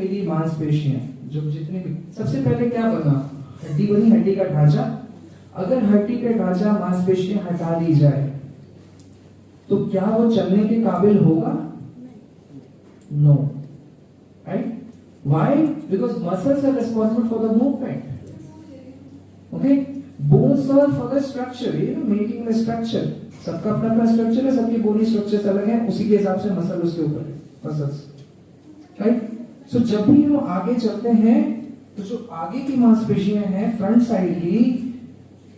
मेरी मांसपेशियां जो जितने भी, सबसे पहले क्या बना, हड्डी बनी, हड्डी का ढांचा। अगर हड्डी का ढांचा मांसपेशियां हटा दी जाए तो क्या वो चलने के काबिल होगा? No, right? Why? Because muscles are responsible for the movement, okay? Bones are for the structure, you know, making the structure. सबका अपना अपना स्ट्रक्चर है, सबकी बोनी स्ट्रक्चर अलग है, उसी के हिसाब से मसल उसके ऊपर है, मसल्स, राइट? सो जब भी हम आगे चलते हैं तो जो आगे की मांसपेशियां हैं फ्रंट साइड की,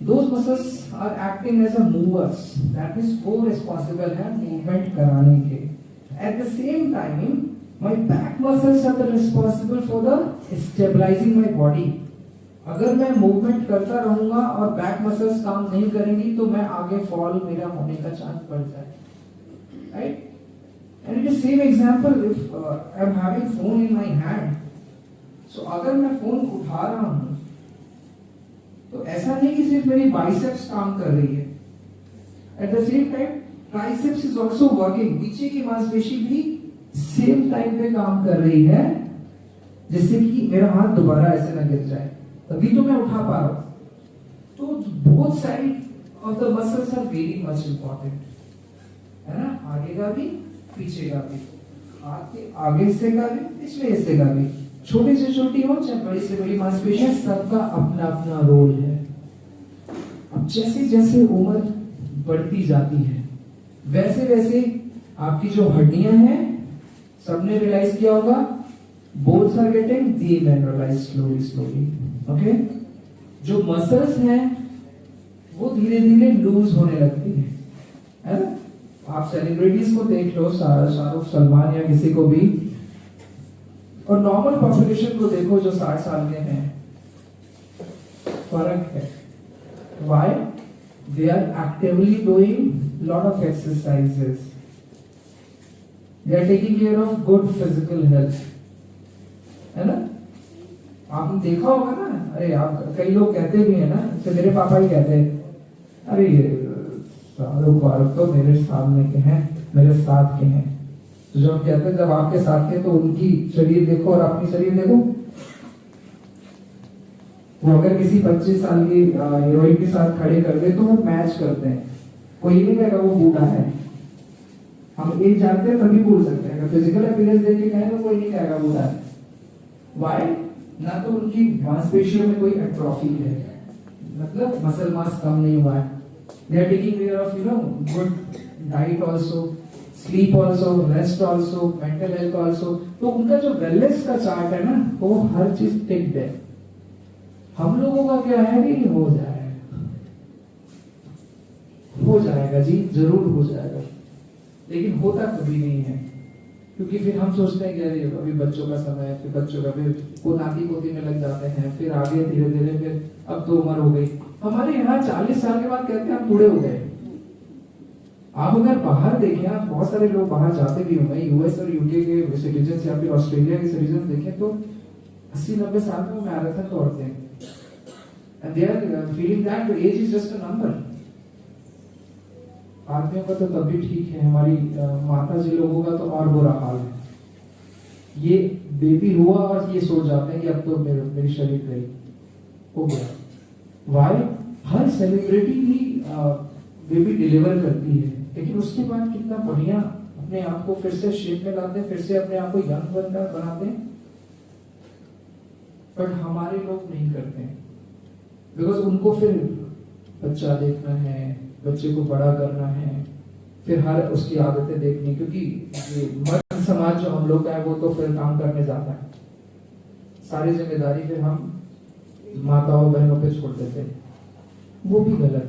those muscles are acting as a movers, that is वो responsible है मूवमेंट कराने के। At the same time my back muscles are the responsible for the stabilizing my body। अगर मैं मूवमेंट करता रहूंगा और बैक मसल्स काम नहीं करेंगी तो मैं आगे फॉल मेरा होने का चांस बढ़ जाए, right? And it is same example if I am having phone in my hand, so अगर मैं फोन उठा रहा हूं तो ऐसा नहीं कि सिर्फ मेरी बाइसेप्स काम कर रही है, at the same time triceps is also working, पीछे की मांसपेशी भी सेम टाइम पे काम कर रही है, जिससे कि मेरा हाथ दोबारा ऐसे ना गिर जाए, तभी तो मैं उठा पा रहा हूं। तो both side of the muscles are very much important, है ना? आगे का भी पीछे का भी, हाथ के आगे हिस्से का भी पिछले हिस्से का भी, छोटी से छोटी हो चाहे बड़ी से बड़ी मांसपेशियां, सबका अपना अपना रोल है। अब जैसे जैसे उम्र बढ़ती जाती है वैसे वैसे आपकी जो हड्डियां हैं, सबने रियलाइज किया होगा, bones are getting demineralised slowly slowly, okay? जो मसल्स हैं वो धीरे धीरे लूज होने लगती है ना? आप सेलिब्रिटीज को देख लो, शाहरुख, सलमान या किसी को भी, और नॉर्मल पॉपुलेशन को देखो जो 60 साल के हैं, फर्क है। Why? They are actively doing lot of exercises. They are taking care of good physical health, है ना? आपने देखा होगा ना, अरे आप, कई लोग कहते भी है ना, तो मेरे पापा ही कहते हैं, अरे शाहरुख वारुख तो मेरे सामने के हैं, मेरे साथ के हैं। तो जब कहते हैं जब आपके साथ के, तो उनकी शरीर देखो और अपनी शरीर देखो। वो अगर किसी 25 साल की हीरोइन के साथ खड़े कर दे तो वो मैच करते हैं, कोई नहीं कहेगा वो बूढ़ा है। हम एज जानते हैं तभी बोल सकते हैं, अगर फिजिकल अपीयरेंस देख के कहें तो कोई नहीं कहेगा बूढ़ा है। व्हाई? ना तो उनकी मांसपेशियों में कोई एट्रोफी है, मतलब मसल मास कम नहीं हुआ है। They are taking care of, you know, good diet also, sleep also, rest also, mental health also। तो उनका जो वेलनेस का चार्ट है ना, वो हर चीज टिक्ड है। हम लोगों का क्या है कि हो जाएगा जी, जरूर हो जाएगा, लेकिन होता कभी नहीं है, क्योंकि फिर हम सोचते हैं कि अरे अभी बच्चों का समय है, फिर बच्चों का, फिर वो नाती पोती में लग जाते हैं, फिर आगे धीरे धीरे, फिर अब तो उम्र हो गई। हमारे यहाँ 40 साल के बाद कहते हैं हम बूढ़े हो गए। आप अगर बाहर देखें, आप बहुत सारे लोग बाहर जाते भी होंगे, यूएस और यूके के सिटीजन या फिर ऑस्ट्रेलिया के सिटीजन देखें तो 80-90 साल में वो मैराथन दौड़ते हैं, and they are feeling that age is just a number. आदमियों का तो तब भी ठीक है, हमारी माता जी लोगों का तो और बुरा हाल है। ये बेबी हुआ और ये सोच जाते हैं कि अब तो मेरी शरीर गई, हो गया। वाई? हर सेलिब्रिटी भी बेबी डिलीवर करती है, लेकिन उसके बाद कितना बढ़िया अपने आप को फिर से शेप में लाते हैं, फिर से अपने आप को यंग बनाते हैं। बट हमारे लोग नहीं करते हैं, बिकॉज उनको फिर बच्चा देखना है, बच्चे को बड़ा करना है, फिर हर उसकी आदतें देखनी, क्योंकि मर्द समाज जो हम लोग का है वो तो फिर काम करने जाता है, सारी जिम्मेदारी फिर हम माताओं बहनों पे छोड़ देते हैं, वो भी गलत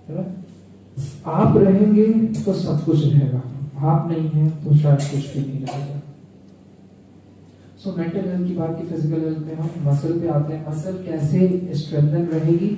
है ना? आप रहेंगे तो सब कुछ रहेगा, आप नहीं हैं तो शायद कुछ भी नहीं रहेगा। सो मेंटल हेल्थ की बात की, फिजिकल हेल्थ में हम मसल पे आते हैं। मसल कैसे स्ट्रेंथन रहेगी?